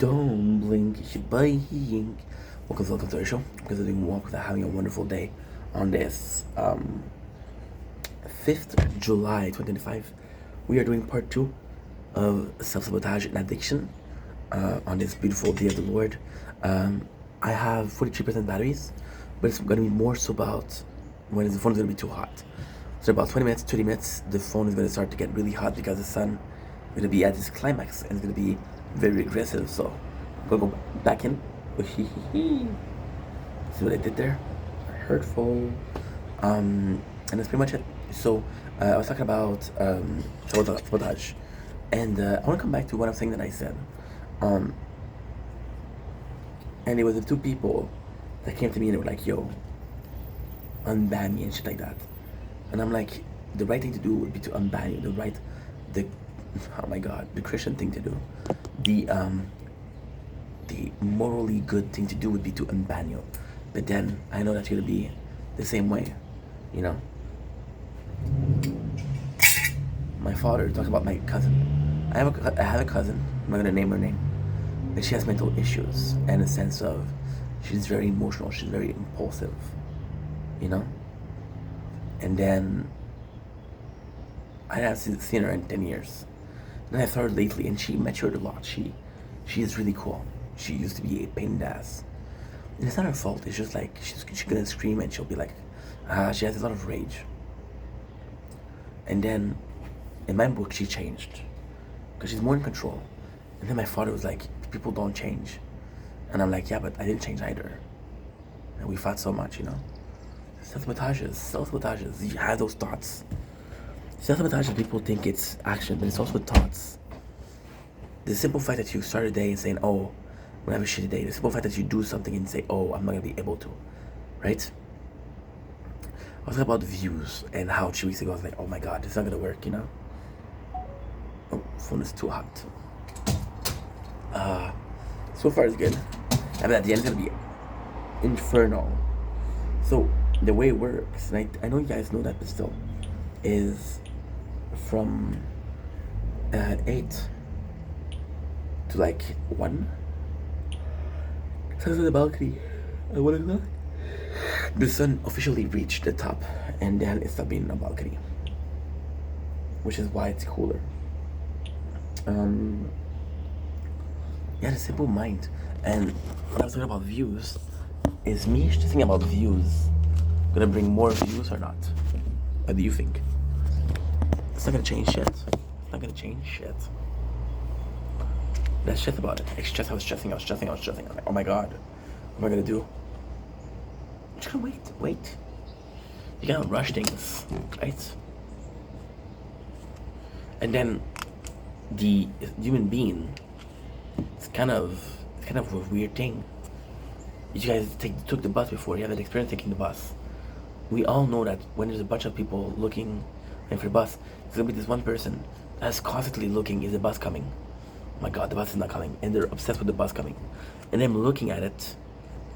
Don't blink, it's your blink. Welcome to our show. Because we're doing walk without having a wonderful day on this 5th July 2025. We are doing part 2 of self-sabotage and addiction on this beautiful day of the Lord. I have 43% batteries, but it's going to be more so about when the phone is going to be too hot. So about 20 minutes, 30 minutes, the phone is going to start to get really hot because the sun is going to be at its climax and it's going to be very aggressive. So I'm going to go back in. See what I did there? Hurtful. And that's pretty much it. So I was talking about sabotage. And I want to come back to one of the things that I said. And it was the two people that came to me and they were like, yo, unban me and shit like that. And I'm like, the right thing to do would be to unban you. Oh my God, the Christian thing to do. The morally good thing to do would be to unban you. But then I know that you're gonna be the same way, you know? My father talked about my cousin. I have a cousin, I'm not gonna name her name, but she has mental issues in a sense of she's very emotional, she's very impulsive, you know? And then I haven't seen her in 10 years. And I saw her lately and she matured a lot. She is really cool. She used to be a pain in the ass. And it's not her fault, it's just like she's gonna scream and she'll be like, she has a lot of rage. And then in my book she changed. Because she's more in control. And then my father was like, people don't change. And I'm like, yeah, but I didn't change either. And we fought so much, you know? Self-sabotages, you have those thoughts. Self-sabotages, people think it's action, but it's also thoughts. The simple fact that you start a day and saying, oh, I'm gonna have a shitty day. The simple fact that you do something and say, oh, I'm not gonna be able to, right? I was talking about views and how 2 weeks ago I was like, oh my God, it's not gonna work, you know? Oh, phone is too hot. So far it's good. I mean, at the end it's gonna be infernal. So the way it works, and I know you guys know that, but still, is from 8 to like 1. So I was on the balcony at 1 o'clock. The sun officially reached the top, and then it stopped being a balcony, which is why it's cooler. Yeah, the simple mind. And when I was talking about views, is me just thinking about views gonna bring more views or not? What do you think? It's not gonna change shit. It's not gonna change shit. That's shit about it. I was stressing. I'm like, oh my God, what am I gonna do? I'm just gonna wait. You gotta rush things, right? And then the human being, it's kind of a weird thing. You guys took the bus before. You have an experience taking the bus. We all know that when there's a bunch of people looking for the bus, there's gonna be this one person that's constantly looking, is the bus coming? Oh my God, the bus is not coming. And they're obsessed with the bus coming. And them looking at it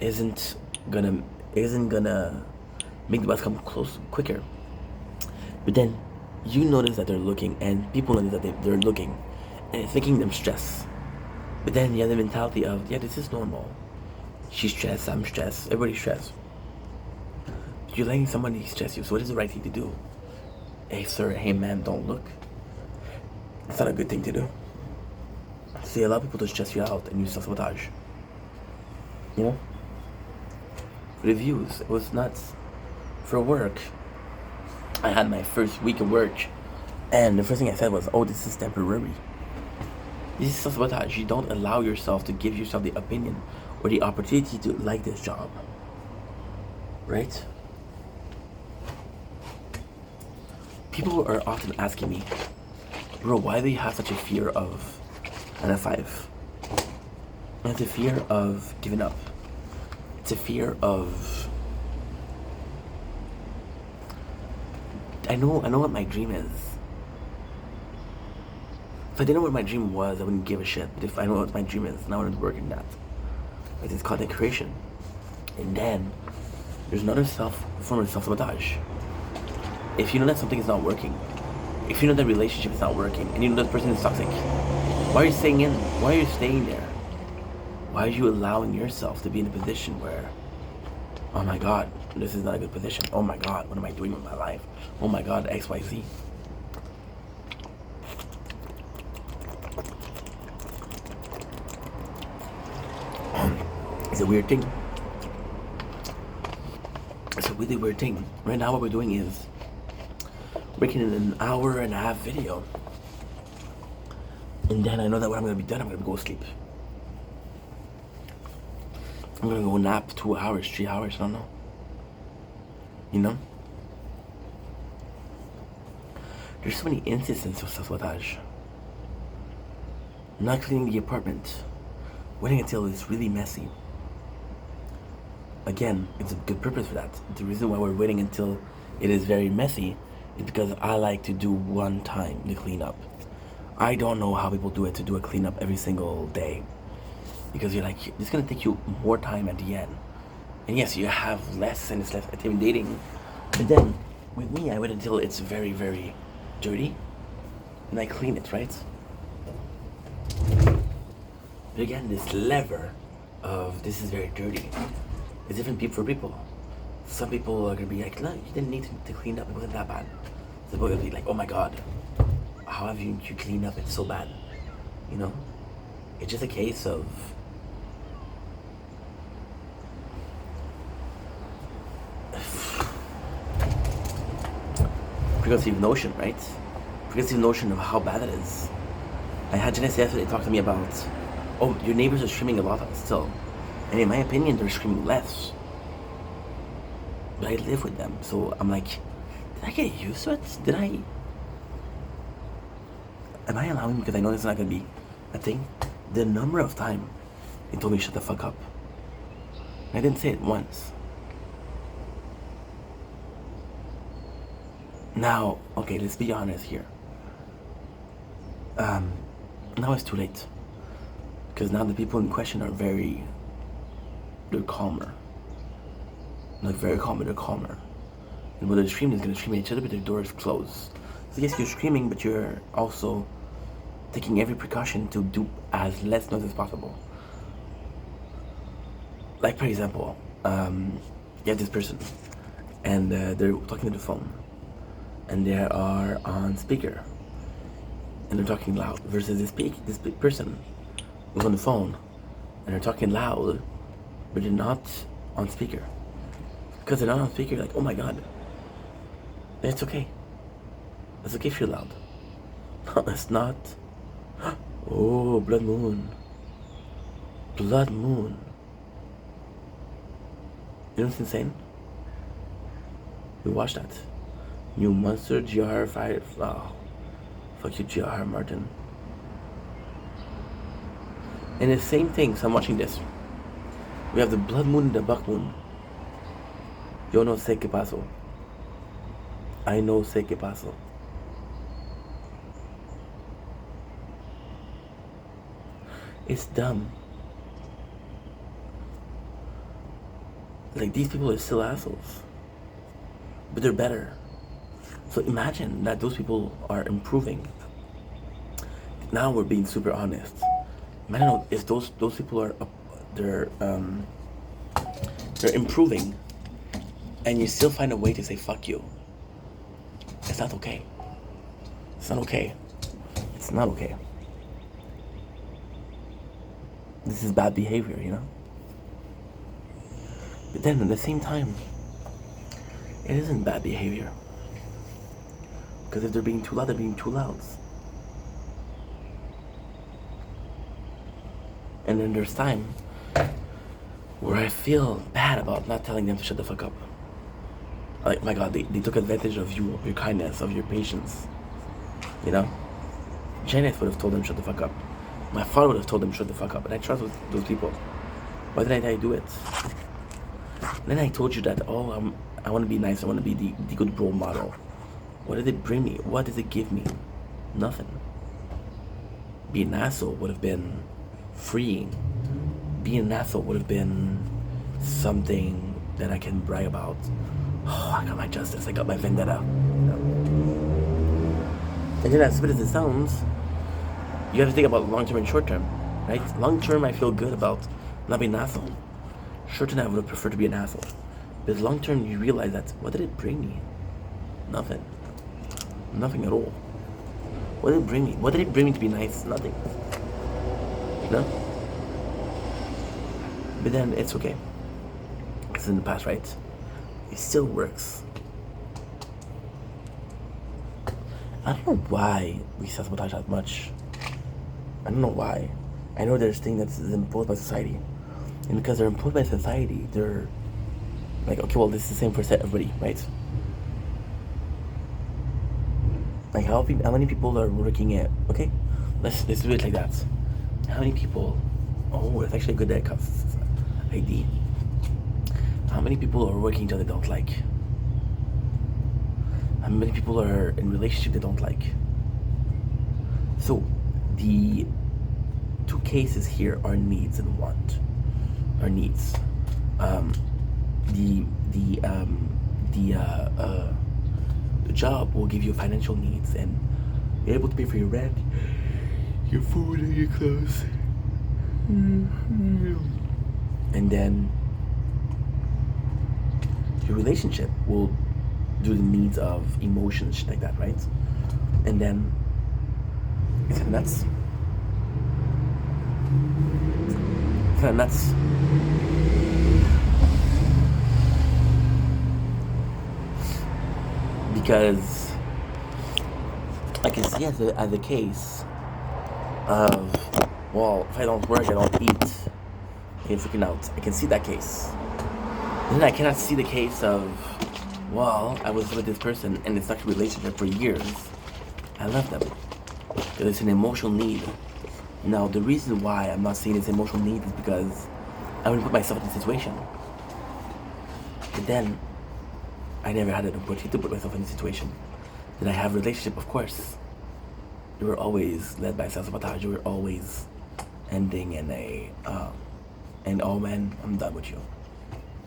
isn't gonna make the bus come close quicker. But then you notice that they're looking, and people notice that they're looking, and it's making them stress. But then you have the mentality of, yeah, this is normal. She's stressed, I'm stressed, everybody's stressed. You're letting somebody stress you, so what is the right thing to do? Hey sir, hey man, don't look. It's not a good thing to do. So you allow people to stress you out and you self-sabotage. You know? Reviews, it was nuts. For work, I had my first week of work, and the first thing I said was, oh, this is temporary. This is self-sabotage. You don't allow yourself to give yourself the opinion or the opportunity to like this job. Right? People are often asking me, bro, why do you have such a fear of an F5? And it's a fear of giving up. It's a fear of, I know what my dream is. If I didn't know what my dream was, I wouldn't give a shit. But if I know what my dream is, now I wouldn't work in that. It's content creation. And then there's another form of self-sabotage. If you know that something is not working, if you know that relationship is not working, and you know that person is toxic, why are you staying in? Why are you staying there? Why are you allowing yourself to be in a position where, oh my God, this is not a good position. Oh my God, what am I doing with my life? Oh my God, XYZ. It's a weird thing. It's a really weird thing. Right now what we're doing is making an hour and a half video. And then I know that when I'm gonna be done, I'm gonna go sleep. I'm gonna go nap 2 hours, 3 hours, I don't know. You know? There's so many instances of sabotage. Not cleaning the apartment. Waiting until it's really messy. Again, it's a good purpose for that. The reason why we're waiting until it is very messy is because I like to do one time the cleanup. I don't know how people do it, to do a cleanup every single day. Because you're like, it's gonna take you more time at the end. And yes, you have less and it's less intimidating. But then, with me, I wait until it's very, very dirty. And I clean it, right? But again, this lever of this is very dirty. It's different for people. Some people are gonna be like, no, you didn't need to clean up, it wasn't that bad. Some people are gonna be like, oh my God, how have you cleaned up, it's so bad. You know? It's just a case of preconceived notion, right? Preconceived notion of how bad it is. I had Janice yesterday talk to me about, oh, your neighbors are screaming a lot still. And in my opinion, they're screaming less. But I live with them, so I'm like, did I get used to it? Am I allowing, because I know this is not gonna be a thing, the number of time they told me shut the fuck up. And I didn't say it once. Now, okay, let's be honest here. Now it's too late. Because now the people in question are they're calmer. Like very calm, but they're calmer. And when they're screaming, they're gonna scream at each other, but their door is closed. So yes, you're screaming, but you're also taking every precaution to do as less noise as possible. Like for example, you have this person, and they're talking to the phone, and they are on speaker, and they're talking loud. Versus this big person who's on the phone, and they're talking loud, but they're not on speaker. Because they're not on speaker, like, oh my God, it's okay. It's okay if you're loud. No, it's not. Oh, blood moon. Blood moon. You know what's insane? We watched that. New Monster GR 5. Oh, fuck you, GR Martin. And the same thing, so I'm watching this. We have the blood moon and the buck moon. Yo no sé qué pasó. I know sé qué pasó. It's dumb. Like, these people are still assholes. But they're better. So imagine that those people are improving. Now we're being super honest. Imagine if those people are they're improving, and you still find a way to say fuck you. It's not okay. It's not okay. It's not okay. This is bad behavior, you know? But then at the same time, it isn't bad behavior. Because if they're being too loud, they're being too loud. And then there's time where I feel bad about not telling them to shut the fuck up. Like, my God, they took advantage of you, of your kindness, of your patience. You know? Janet would have told them shut the fuck up. My father would have told them shut the fuck up. And I trust those people. Why did I do it? Then I told you that, oh, I want to be nice. I want to be the good role model. What did it bring me? What did it give me? Nothing. Being an asshole would have been freeing. Being an asshole would have been something that I can brag about. Oh, I got my justice. I got my vendetta. And then as good as it sounds, you have to think about long-term and short-term, right? Long-term, I feel good about not being an asshole. Short term, I would have preferred to be an asshole. But long term, you realize that what did it bring me? Nothing. Nothing at all. What did it bring me? What did it bring me to be nice? Nothing. No? But then it's okay. It's in the past, right? It still works. I don't know why we sabotage that much. I don't know why. I know there's things that's imposed by society. And because they're imposed by society, they're like, okay, well, this is the same for everybody, right? Like, how many people are working at, okay, let's do it like that. How many people, oh, it's actually a good ID. How many people are working that they don't like? How many people are in relationship they don't like? So, the two cases here are needs and want. Are needs. The job will give you financial needs, and you're able to pay for your rent, your food, and your clothes. And then your relationship will do the needs of emotions, shit like that, right? And then it's kind of nuts. It's kind of nuts. Because I can see as a case of, well, if I don't work, I don't eat. I get freaking out. I can see that case. And then I cannot see the case of, well, I was with this person and it's actually a relationship for years. I love them. Because it's an emotional need. Now, the reason why I'm not seeing this emotional need is because I wouldn't put myself in this situation. But then, I never had an opportunity to put myself in this situation. Did I have a relationship? Of course. We were always led by self-sabotage. We were always ending in a, and oh man, I'm done with you.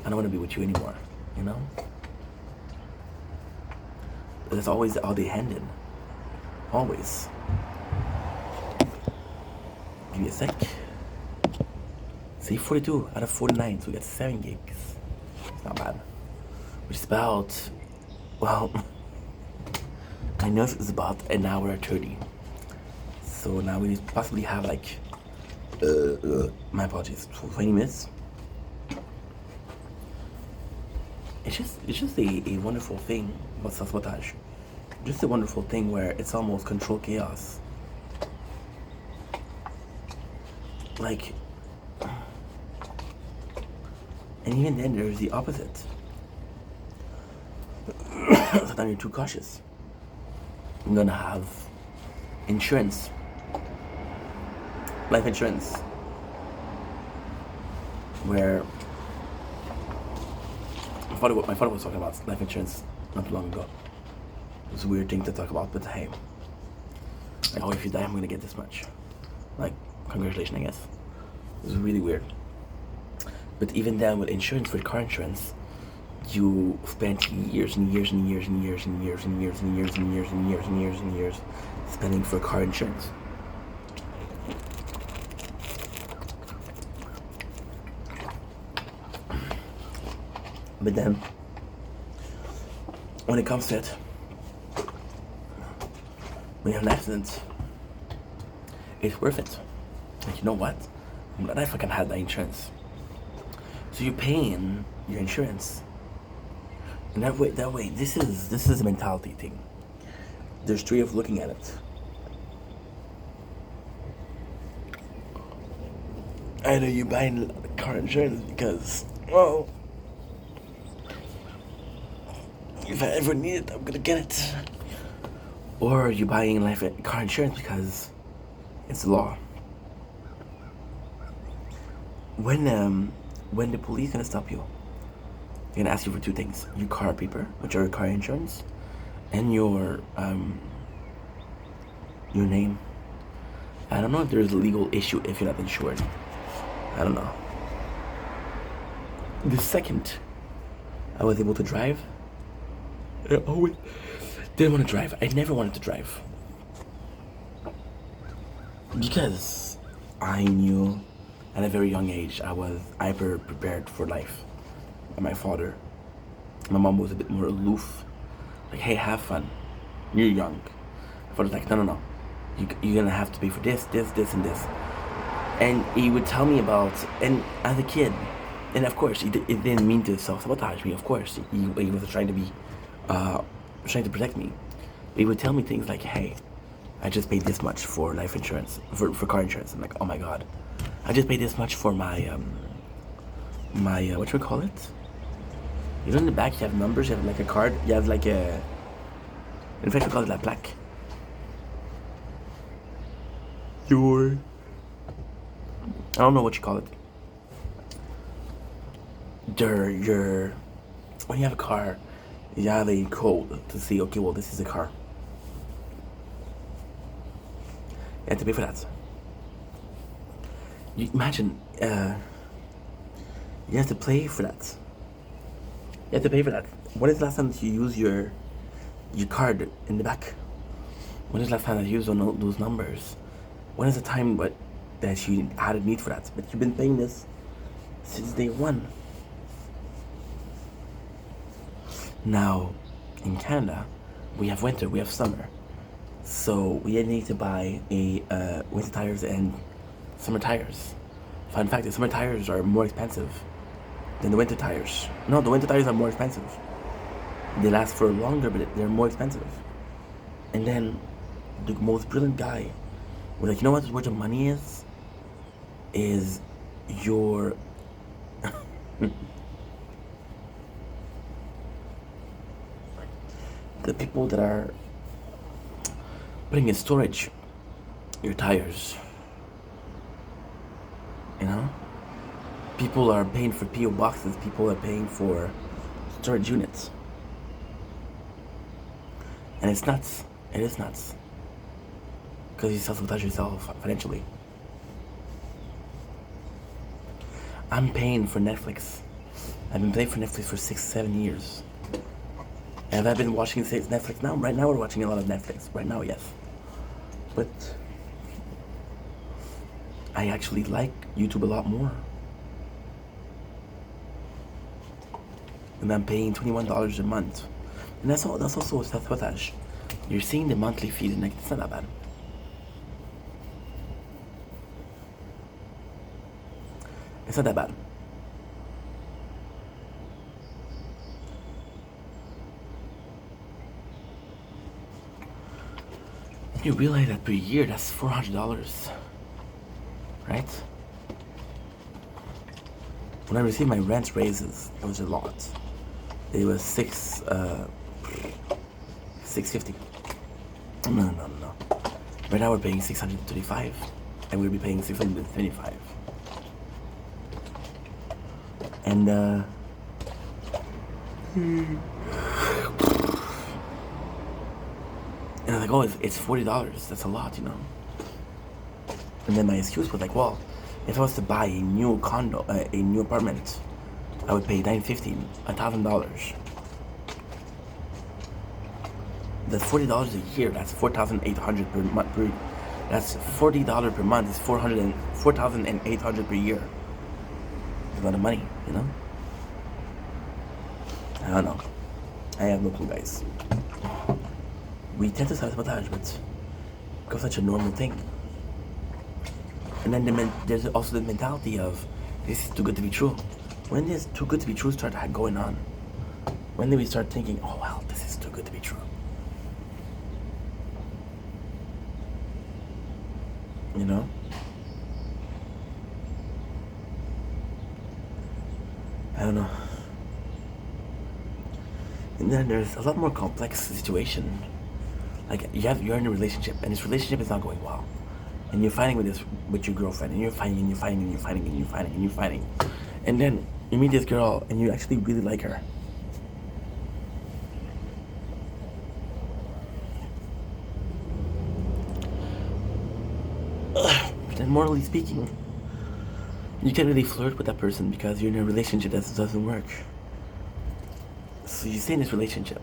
I don't want to be with you anymore, you know? That's always how they ended. Always. Give me a sec. See, 42 out of 49, so we got 7 gigs. It's not bad. Which is about, well, I know it's about an hour 30. So now we possibly have like, my apologies, 20 minutes. It's just a wonderful thing about self-sabotage. Just a wonderful thing where it's almost controlled chaos. Like, and even then there's the opposite. Sometimes you're too cautious. I'm gonna have insurance, life insurance, where my father was talking about life insurance not too long ago. It's a weird thing to talk about, but hey, like, oh, if you die, I'm gonna get this much. Like, congratulations, I guess. It was really weird. But even then, with insurance, with car insurance, you spent years and years and years and years and years and years and years and years and years and years and years spending for car insurance. But then, when it comes to it, when you have an accident, it's worth it. Like, you know what? I'm glad I fucking had that insurance. So you're paying your insurance. And that way, this is a mentality thing. There's 3 of looking at it. Either you buying car insurance because, well, if I ever need it, I'm gonna get it. Or you buying car insurance because it's the law. When the police gonna stop you, they're gonna ask you for 2 things: your car paper, which are your car insurance, and your name. I don't know if there's a legal issue if you're not insured. I don't know. The second I was able to drive, I always didn't want to drive. I never wanted to drive. Because I knew At a very young age, I was hyper prepared for life. And my father, my mom was a bit more aloof. Like, hey, have fun. You're young. My father's like, no, no, no. You're gonna have to pay for this, this, this, and this. And he would tell me about, and as a kid, and of course, it didn't mean to self-sabotage me, of course. He was trying to be, trying to protect me. He would tell me things like, hey, I just paid this much for life insurance, for car insurance. I'm like, oh my God. I just paid this much for my, what you call it? You know, in the back you have numbers, you have like a card, you have like a, in fact we call it la plaque. I don't know what you call it. Your, when you have a car, you have a code to see, okay, well, this is a car. You have to pay for that. You imagine, you have to pay for that. You have to pay for that. When is the last time that you use your card in the back? When is the last time that you used those numbers? When is the time that you had a need for that? But you've been paying this since day one. Now, in Canada, we have winter, we have summer. So we need to buy winter tires and summer tires. Fun fact, the summer tires are more expensive than the winter tires. No, the winter tires are more expensive. They last for longer, but they're more expensive. And then the most brilliant guy was like, you know what, where the money is your the people that are putting in storage your tires. You know? People are paying for PO boxes, people are paying for storage units. And it's nuts. It is nuts. Because you self-sabotage yourself financially. I'm paying for Netflix. I've been paying for Netflix for 6-7 years. And I've been watching Netflix now. Right now we're watching a lot of Netflix. Right now, yes. But I actually like YouTube a lot more. And I'm paying $21 a month. And that's also self-sabotage. You're seeing the monthly fees and like, it's not that bad. It's not that bad. You realize that per year, that's $400, right? When I received my rent raises, it was a lot. It was $650. No. Right now we're paying $635, and we'll be paying $625. And and I was like, oh, it's $40. That's a lot, you know. And then my excuse was like, well, if I was to buy a new condo, a new apartment, I would pay $950, $1,000. That's $40 a year. That's $4,800 per month. That's $40 per month. It's $4,800 per year. It's a lot of money, you know. I don't know. I have no clue, guys. We tend to self-sabotage, but it becomes such a normal thing. And then there's also the mentality of, this is too good to be true. When does too good to be true start going on? When do we start thinking, oh well, this is too good to be true? You know? I don't know. And then there's a lot more complex situation. Like you're in a relationship, and this relationship is not going well, and you're fighting with your girlfriend, and you're fighting, and then you meet this girl, and you actually really like her. But then, morally speaking, you can't really flirt with that person because you're in a relationship that doesn't work. So you stay in this relationship.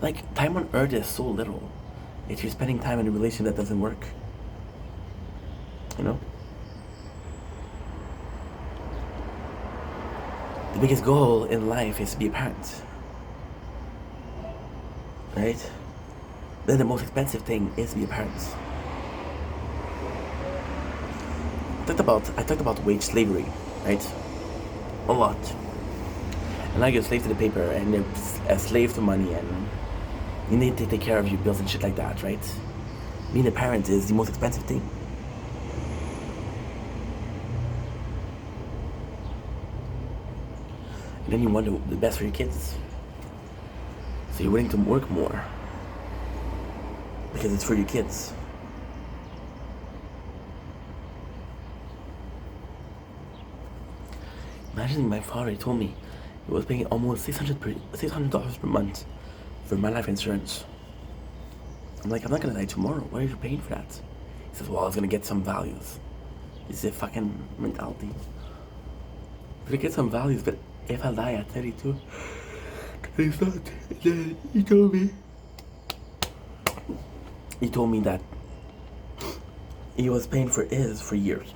Like, time on earth is so little if you're spending time in a relationship that doesn't work. You know? The biggest goal in life is to be a parent, right? Then the most expensive thing is to be a parent. I talked about wage slavery, right? A lot. And now you're a slave to the paper, and you're a slave to money, and you need to take care of your bills and shit like that, right? Being a parent is the most expensive thing. And then you want the best for your kids. So you're willing to work more because it's for your kids. Imagine my father told me he was paying almost $600 per month for my life insurance. I'm like, I'm not gonna die tomorrow. Why are you paying for that? He says, well, I was gonna get some values. It's a fucking mentality. I'm gonna get some values, but if I die at 32, it's not. Then he told me that he was paying for his for years.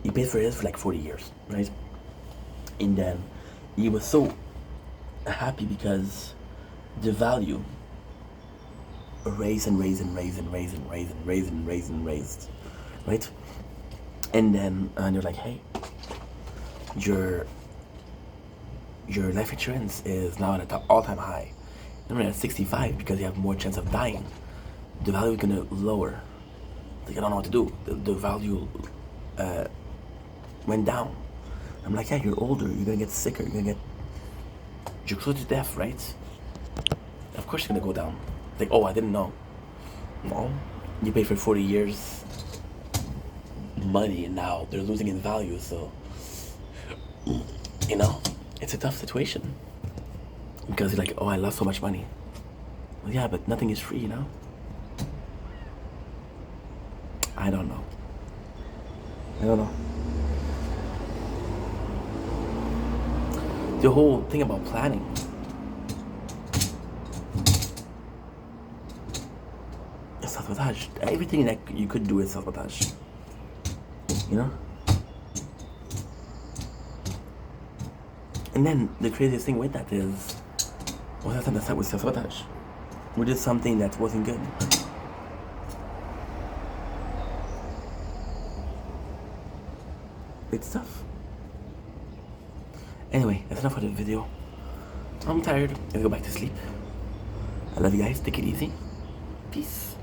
He paid for his for like 40 years, right? And then he was so happy because the value raised, right? And then you're like, hey, your life insurance is now at an all-time high. You're at 65 because you have more chance of dying. The value is gonna lower. Like, I don't know what to do. The value went down. I'm like, yeah, you're older. You're gonna get sicker. You're close to death, right? Of course you're gonna go down. Like, oh, I didn't know. No, you pay for 40 years money, and now they're losing in value. So, you know, it's a tough situation because you're like, oh, I lost so much money. Well, yeah, but nothing is free, you know. I don't know. The whole thing about planning. Sabotage. Everything that you could do is sabotage. You know? And then the craziest thing with that is, well, that's not with sabotage. We did something that wasn't good. It's tough. Anyway, that's enough for the video. I'm tired. Let's go back to sleep. I love you guys. Take it easy. Peace.